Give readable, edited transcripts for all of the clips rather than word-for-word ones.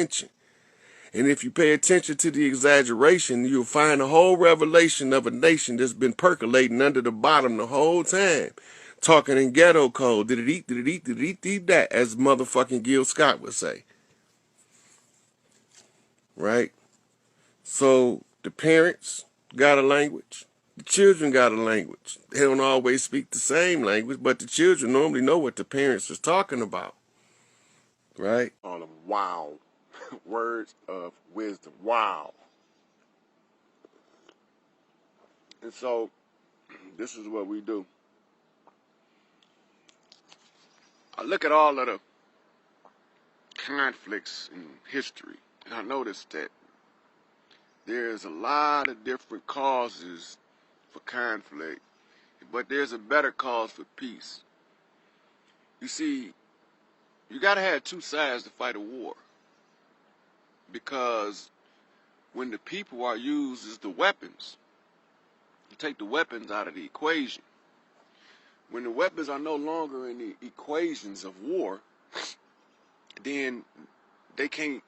attention. And if you pay attention to the exaggeration, you'll find the whole revelation of a nation that's been percolating under the bottom the whole time. Talking in ghetto code, did it eat that, as motherfucking Gil Scott would say. Right? So the parents got a language. The children got a language. They don't always speak the same language, but the children normally know what the parents is talking about. Right? On them, wow. Words of wisdom. Wow. And so, this is what we do. I look at all of the conflicts in history, and I noticed that there's a lot of different causes for conflict, but there's a better cause for peace. You see, you gotta have two sides to fight a war, because when the people are used as the weapons, you take the weapons out of the equation. When the weapons are no longer in the equations of war, then they can't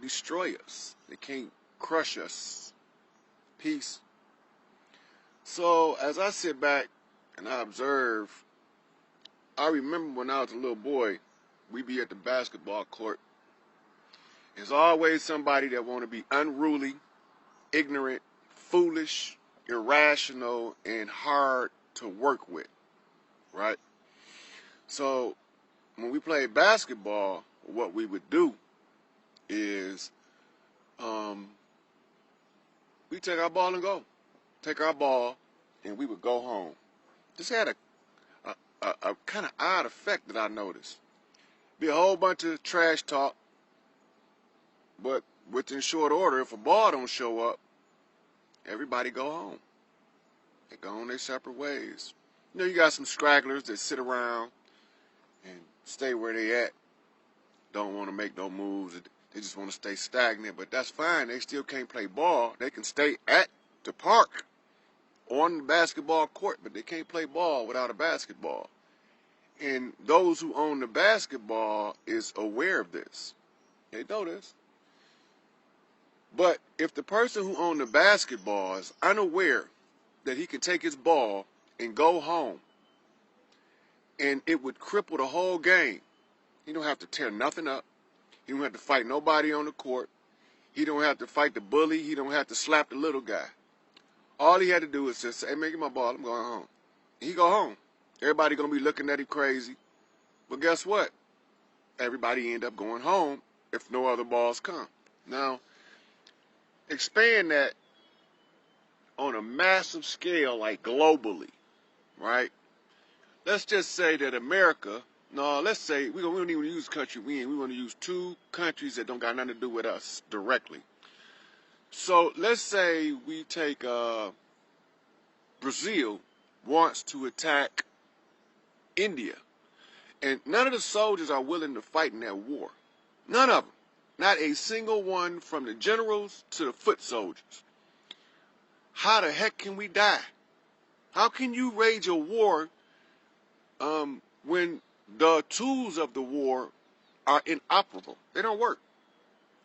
destroy us. They can't crush us. Peace. So as I sit back and I observe, I remember when I was a little boy, we'd be at the basketball court. There's always somebody that want to be unruly, ignorant, foolish, irrational, and hard to work with. Right? So when we played basketball, what we would do is we take our ball and go. Take our ball and we would go home. This had a kind of odd effect that I noticed. Be a whole bunch of trash talk, but within short order, if a ball don't show up, everybody go home. They go on their separate ways. You know, you got some stragglers that sit around and stay where they at. Don't want to make no moves. They just want to stay stagnant, but that's fine. They still can't play ball. They can stay at the park on the basketball court, but they can't play ball without a basketball. And those who own the basketball is aware of this. They know this. But if the person who owned the basketball is unaware that he can take his ball and go home, and it would cripple the whole game. He don't have to tear nothing up. He don't have to fight nobody on the court. He don't have to fight the bully. He don't have to slap the little guy. All he had to do is just say, hey, man, get my ball. I'm going home. And he go home. Everybody going to be looking at him crazy. But guess what? Everybody end up going home if no other balls come. Now, expand that on a massive scale, like globally, right? Let's just say that America, no, let's say we don't even use country we in. We want to use two countries that don't got nothing to do with us directly. So let's say we take Brazil wants to attack India, and none of the soldiers are willing to fight in that war. None of them. Not a single one, from the generals to the foot soldiers. How the heck can we die? How can you wage a war when the tools of the war are inoperable? They don't work.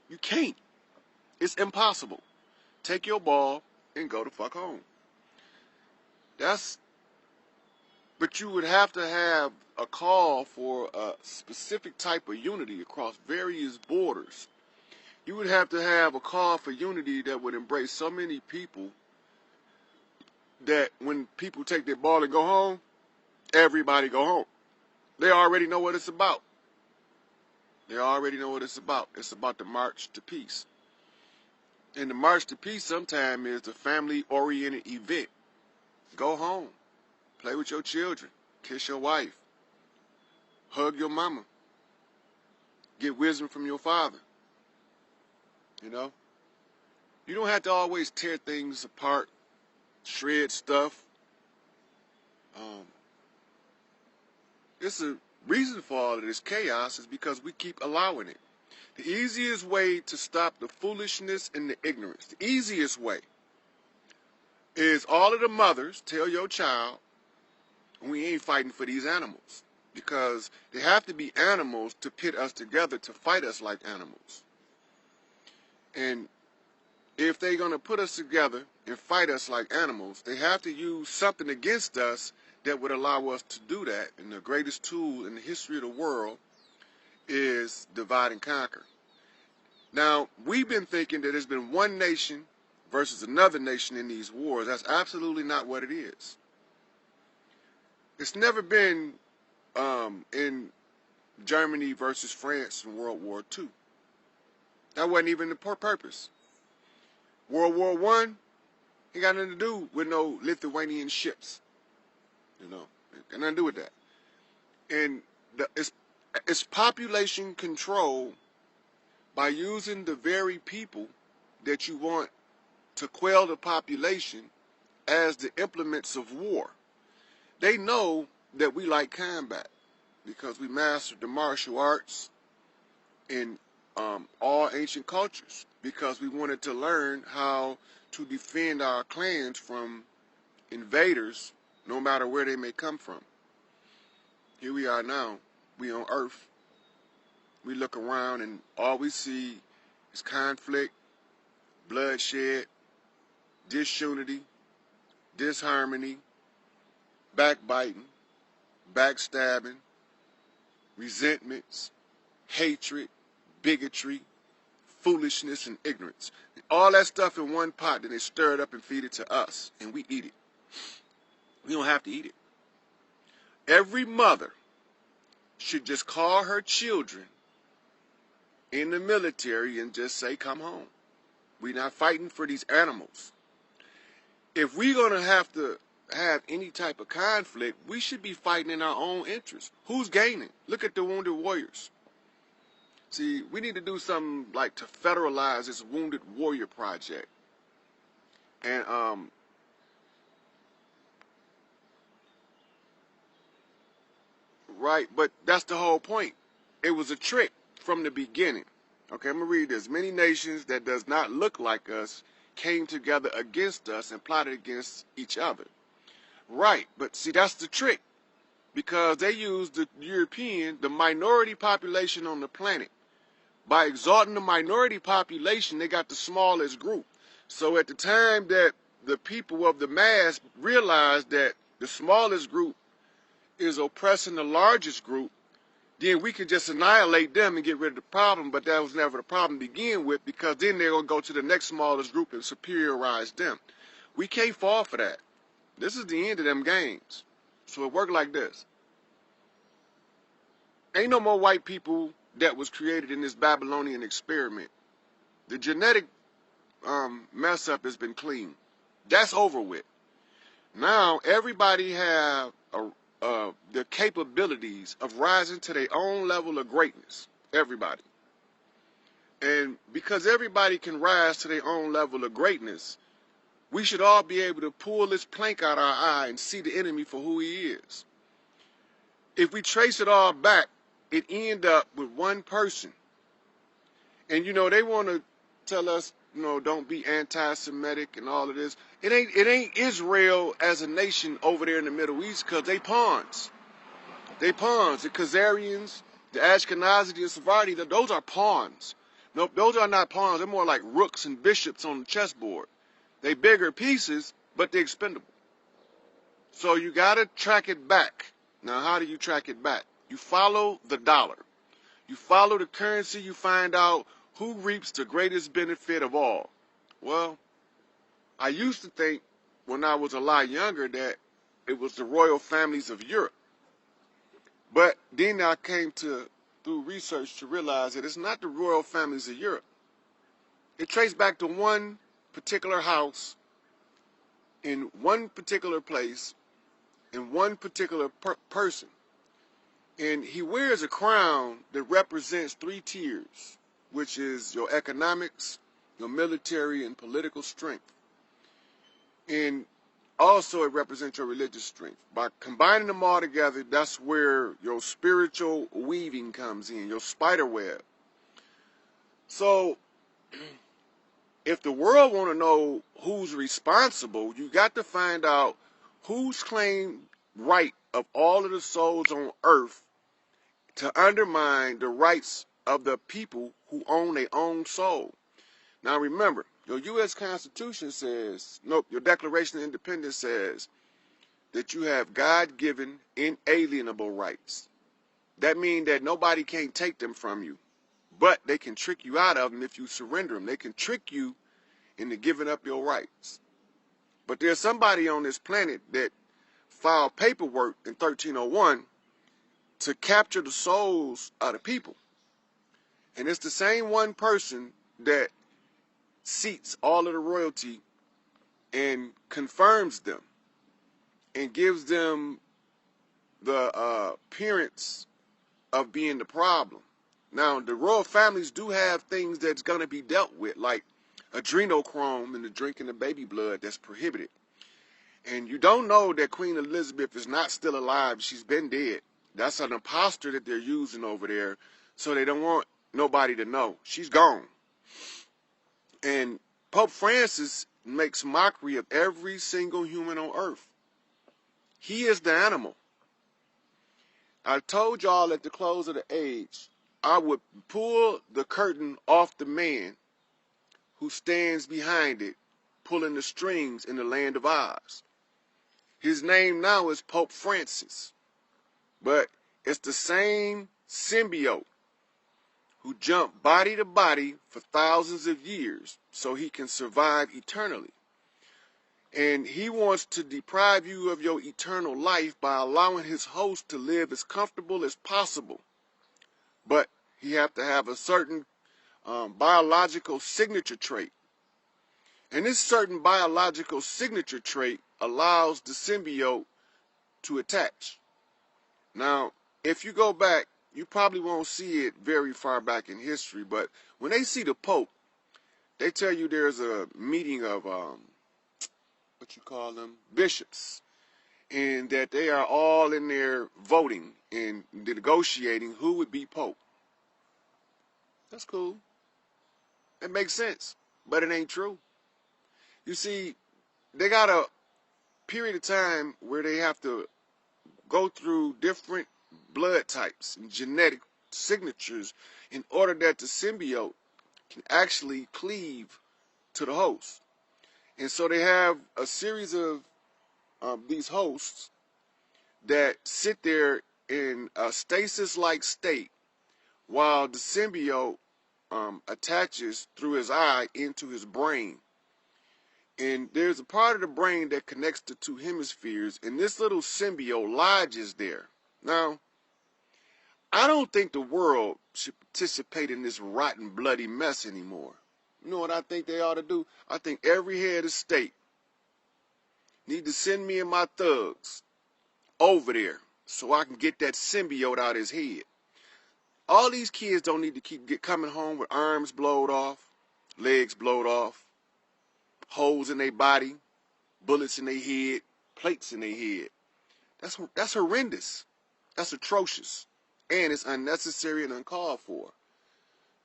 You can't. It's impossible. Take your ball and go the fuck home. But you would have to have a call for a specific type of unity across various borders. You would have to have a call for unity that would embrace so many people that when people take their ball and go home, everybody go home. They already know what it's about. They already know what it's about. It's about the march to peace. And the march to peace sometimes is a family-oriented event. Go home. Play with your children. Kiss your wife. Hug your mama. Get wisdom from your father. You know? You don't have to always tear things apart, shred stuff. It's a reason for all of this chaos is because we keep allowing it. The easiest way to stop the foolishness and the ignorance, the easiest way, is all of the mothers tell your child, we ain't fighting for these animals. Because they have to be animals to pit us together to fight us like animals. And if they're going to put us together and fight us like animals, they have to use something against us that would allow us to do that. And the greatest tool in the history of the world is divide and conquer. Now, we've been thinking that there's been one nation versus another nation in these wars. That's absolutely not what it is. It's never been in Germany versus France in World War II. That wasn't even the purpose. World War I, it got nothing to do with no Lithuanian ships. You know, it got nothing to do with that. And it's population control by using the very people that you want to quell the population as the implements of war. They know that we like combat because we mastered the martial arts in all ancient cultures, because we wanted to learn how to defend our clans from invaders, no matter where they may come from. Here we are now, we on Earth. We look around and all we see is conflict, bloodshed, disunity, disharmony, backbiting, backstabbing, resentments, hatred, bigotry, foolishness, and ignorance. All that stuff in one pot, then they stir it up and feed it to us, and we eat it. We don't have to eat it. Every mother should just call her children in the military and just say, come home. We're not fighting for these animals. If we're going to have any type of conflict, we should be fighting in our own interest. Who's gaining? Look at the Wounded Warriors. See, we need to do something like to federalize this Wounded Warrior project. And right, but that's the whole point. It was a trick from the beginning. Okay, I'm going to read this. Many nations that does not look like us came together against us and plotted against each other. Right, but see, that's the trick. Because they used the minority population on the planet. By exalting the minority population, they got the smallest group. So at the time that the people of the mass realized that the smallest group is oppressing the largest group, then we can just annihilate them and get rid of the problem. But that was never the problem to begin with, because then they're going to go to the next smallest group and superiorize them. We can't fall for that. This is the end of them games. So it worked like this. Ain't no more white people that was created in this Babylonian experiment. The genetic mess up has been clean. That's over with. Now everybody have the capabilities of rising to their own level of greatness. Everybody. And because everybody can rise to their own level of greatness, we should all be able to pull this plank out our eye and see the enemy for who he is. If we trace it all back, it end up with one person. And, you know, they want to tell us, you know, don't be anti-Semitic and all of this. It ain't Israel as a nation over there in the Middle East, because they pawns. They pawns. The Khazarians, the Ashkenazi, the Sephardi, those are pawns. No, those are not pawns. They're more like rooks and bishops on the chessboard. They bigger pieces, but they're expendable. So you got to track it back. Now, how do you track it back? You follow the dollar. You follow the currency, you find out who reaps the greatest benefit of all. Well, I used to think when I was a lot younger that it was the royal families of Europe. But then I came to, through research, to realize that it's not the royal families of Europe. It traced back to one particular house, in one particular place, in one particular person. And he wears a crown that represents 3 tiers, which is your economics, your military, and political strength. And also it represents your religious strength. By combining them all together, that's where your spiritual weaving comes in, your spider web. So if the world want to know who's responsible, you got to find out who's claimed right of all of the souls on earth to undermine the rights of the people who own their own soul. Now remember, your U.S. Constitution says, nope, your Declaration of Independence says that you have God-given inalienable rights. That means that nobody can't take them from you, but they can trick you out of them if you surrender them. They can trick you into giving up your rights. But there's somebody on this planet that filed paperwork in 1301 to capture the souls of the people. And it's the same one person that seats all of the royalty and confirms them and gives them the appearance of being the problem. Now, the royal families do have things that's going to be dealt with, like adrenochrome in the drinking of baby blood that's prohibited. And you don't know that Queen Elizabeth is not still alive. She's been dead. That's an imposter that they're using over there, so they don't want nobody to know. She's gone. And Pope Francis makes mockery of every single human on earth. He is the animal. I told y'all at the close of the age, I would pull the curtain off the man who stands behind it, pulling the strings in the land of Oz. His name now is Pope Francis, but it's the same symbiote who jumped body to body for thousands of years so he can survive eternally. And he wants to deprive you of your eternal life by allowing his host to live as comfortable as possible. But he have to have a certain biological signature trait. And this certain biological signature trait allows the symbiote to attach. Now, if you go back, you probably won't see it very far back in history, but when they see the Pope, they tell you there's a meeting of, what you call them, bishops, and that they are all in there voting and negotiating who would be Pope. That's cool. It makes sense, but it ain't true. You see, they got a period of time where they have to go through different blood types and genetic signatures in order that the symbiote can actually cleave to the host. And so they have a series of these hosts that sit there in a stasis-like state while the symbiote attaches through his eye into his brain. And there's a part of the brain that connects the two hemispheres, and this little symbiote lodges there. Now, I don't think the world should participate in this rotten, bloody mess anymore. You know what I think they ought to do? I think every head of state need to send me and my thugs over there so I can get that symbiote out of his head. All these kids don't need to keep coming home with arms blowed off, legs blowed off, holes in their body, bullets in their head, plates in their head. That's horrendous. That's atrocious. And it's unnecessary and uncalled for.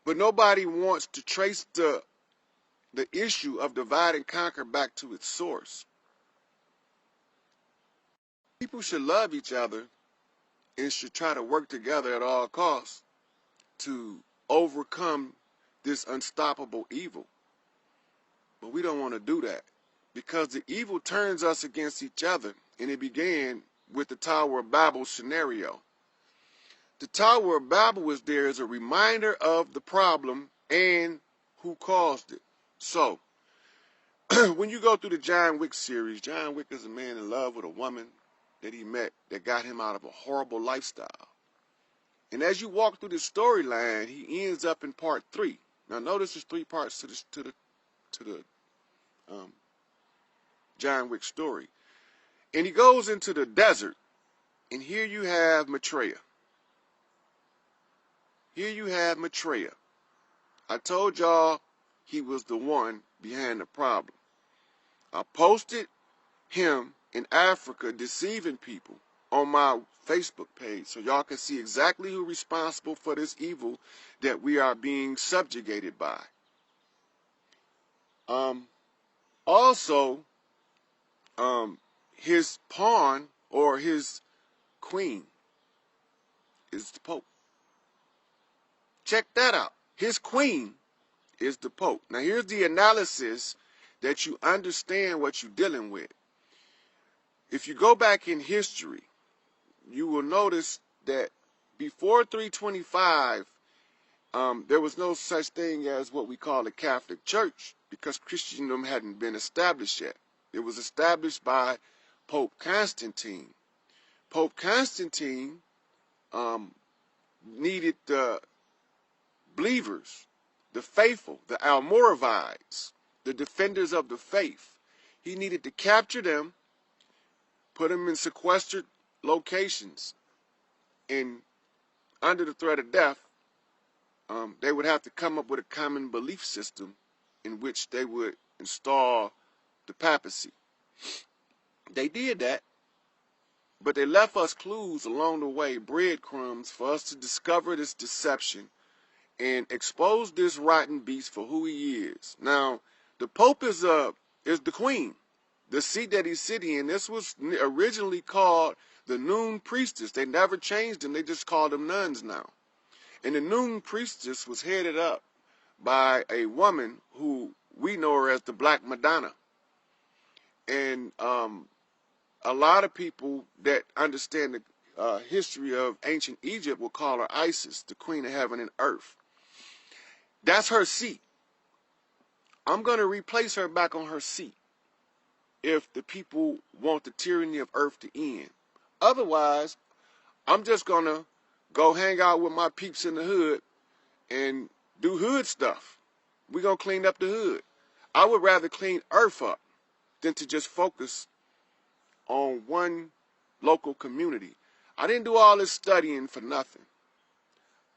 But nobody wants to trace the issue of divide and conquer back to its source. People should love each other and should try to work together at all costs to overcome this unstoppable evil. But we don't want to do that because the evil turns us against each other, and it began with the Tower of Babel scenario. The Tower of Babel was there as a reminder of the problem and who caused it. So, when you go through the John Wick series, John Wick is a man in love with a woman that he met that got him out of a horrible lifestyle. And as you walk through the storyline, he ends up in part 3. Now, notice there's 3 parts to the John Wick story. And he goes into the desert, and here you have Maitreya. Here you have Maitreya. I told y'all he was the one behind the problem. I posted him in Africa deceiving people on my Facebook page so y'all can see exactly who's responsible for this evil that we are being subjugated by. Also, his pawn or his queen is the Pope. Check that out. His queen is the Pope. Now here's the analysis that you understand what you're dealing with. If you go back in history, you will notice that before 325, there was no such thing as what we call the Catholic Church, because Christendom hadn't been established yet. It was established by Pope Constantine. Pope Constantine needed the believers, the faithful, the Almoravides, the defenders of the faith. He needed to capture them, put them in sequestered locations, and under the threat of death, they would have to come up with a common belief system in which they would install the papacy. They did that, but they left us clues along the way, breadcrumbs, for us to discover this deception and expose this rotten beast for who he is. Now, the Pope is the queen, the seat that he's sitting in. This was originally called the Noon Priestess. They never changed them. They just called them nuns now. And the Noon Priestess was headed up by a woman who we know her as the Black Madonna. And a lot of people that understand the history of ancient Egypt will call her Isis, the queen of heaven and earth. That's her seat. I'm going to replace her back on her seat if the people want the tyranny of earth to end. Otherwise, I'm just going to go hang out with my peeps in the hood and do hood stuff. We're going to clean up the hood. I would rather clean earth up than to just focus on one local community. I didn't do all this studying for nothing.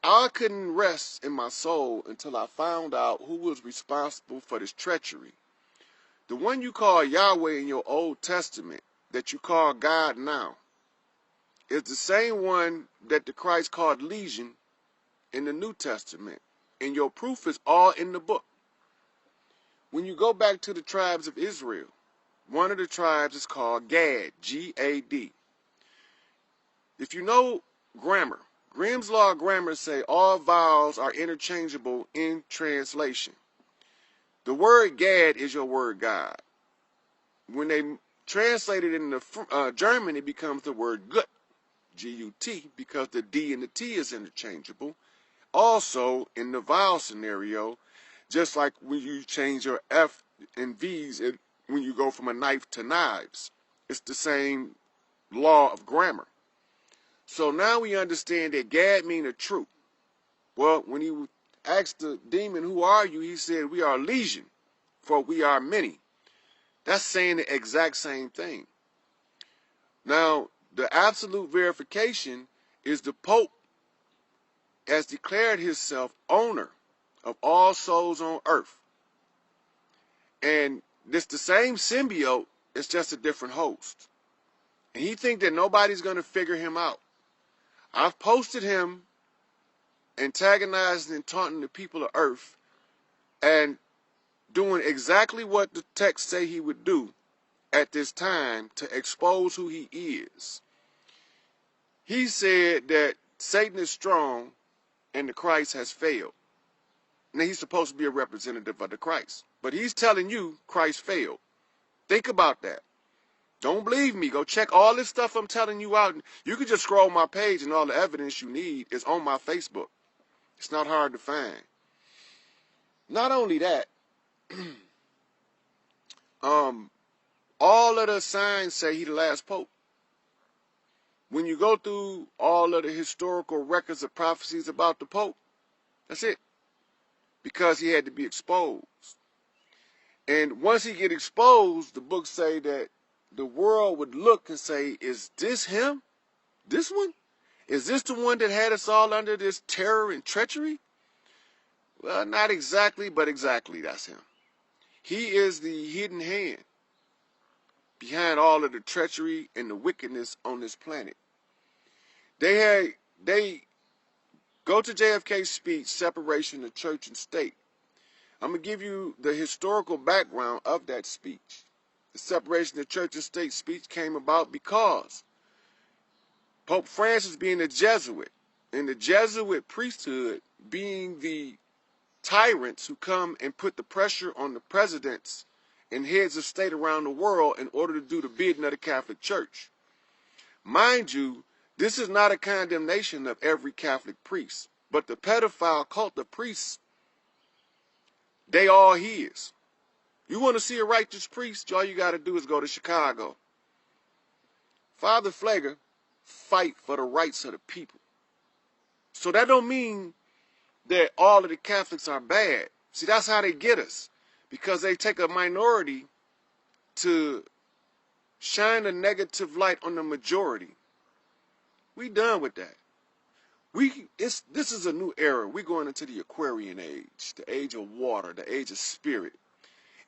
I couldn't rest in my soul until I found out who was responsible for this treachery. The one you call Yahweh in your Old Testament, that you call God now, is the same one that the Christ called Legion in the New Testament. And your proof is all in the book. When you go back to the tribes of Israel, one of the tribes is called Gad, G-A-D. If you know grammar, Grimm's Law of Grammar say all vowels are interchangeable in translation. The word Gad is your word God. When they translate it into German, it becomes the word Gut, G-U-T, because the D and the T is interchangeable. Also, in the vowel scenario, just like when you change your F and V's when you go from a knife to knives, it's the same law of grammar. So now we understand that Gad means a truth. Well, when he asked the demon, who are you? He said, we are legion, for we are many. That's saying the exact same thing. Now, the absolute verification is the Pope has declared himself owner of all souls on earth. And it's the same symbiote, it's just a different host. And he thinks that nobody's going to figure him out. I've posted him antagonizing and taunting the people of earth and doing exactly what the text say he would do at this time to expose who he is. He said that Satan is strong and the Christ has failed. Now he's supposed to be a representative of the Christ, but he's telling you Christ failed. Think about that. Don't believe me. Go check all this stuff I'm telling you out. You can just scroll my page and all the evidence you need is on my Facebook. It's not hard to find. Not only that, all of the signs say he the last pope. When you go through all of the historical records of prophecies about the Pope, that's it. Because he had to be exposed. And once he get exposed, the books say that the world would look and say, is this him? This one? Is this the one that had us all under this terror and treachery? Well, not exactly, but exactly that's him. He is the hidden hand behind all of the treachery and the wickedness on this planet. They go to JFK's speech, Separation of Church and State. I'm going to give you the historical background of that speech. The Separation of Church and State speech came about because Pope Francis being a Jesuit, and the Jesuit priesthood being the tyrants who come and put the pressure on the presidents and heads of state around the world in order to do the bidding of the Catholic Church. Mind you, this is not a condemnation of every Catholic priest, but the pedophile cult of priests, they all his. You want to see a righteous priest? All you got to do is go to Chicago. Father Pfleger fight for the rights of the people. So that don't mean that all of the Catholics are bad. See, that's how they get us. Because they take a minority to shine a negative light on the majority. We done with that. This is a new era. We're going into the Aquarian age, the age of water, the age of spirit.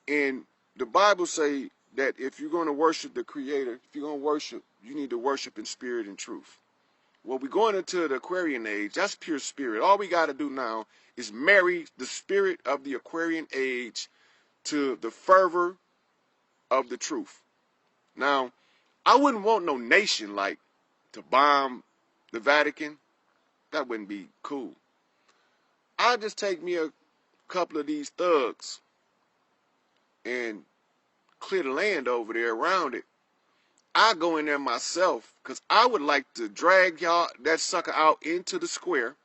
And the Bible say that if you're going to worship the Creator, if you're going to worship, you need to worship in spirit and truth. Well, we're going into the Aquarian age. That's pure spirit. All we got to do now is marry the spirit of the Aquarian age to the fervor of the truth. Now, I wouldn't want no nation like to bomb the Vatican. That wouldn't be cool. I'll just take me a couple of these thugs and clear the land over there around it. I go in there myself because I would like to drag that sucker out into the square,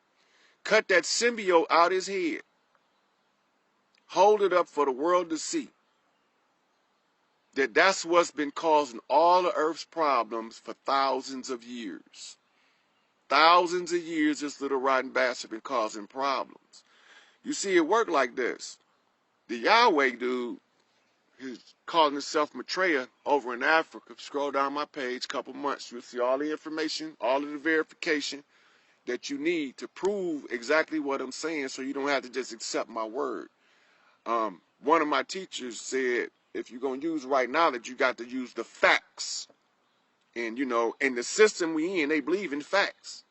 cut that symbiote out his head, hold it up for the world to see. That's what's been causing all of Earth's problems for thousands of years. Thousands of years this little rotten bastard been causing problems. You see, it worked like this. The Yahweh dude, he's calling himself Maitreya over in Africa. Scroll down my page, couple months, you'll see all the information, all of the verification that you need to prove exactly what I'm saying so you don't have to just accept my word. One of my teachers said, if you're going to use right knowledge, you got to use the facts. And, you know, in the system we in, they believe in facts.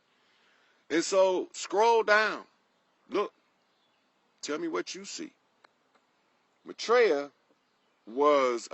And so, scroll down. Look. Tell me what you see. Maitreya was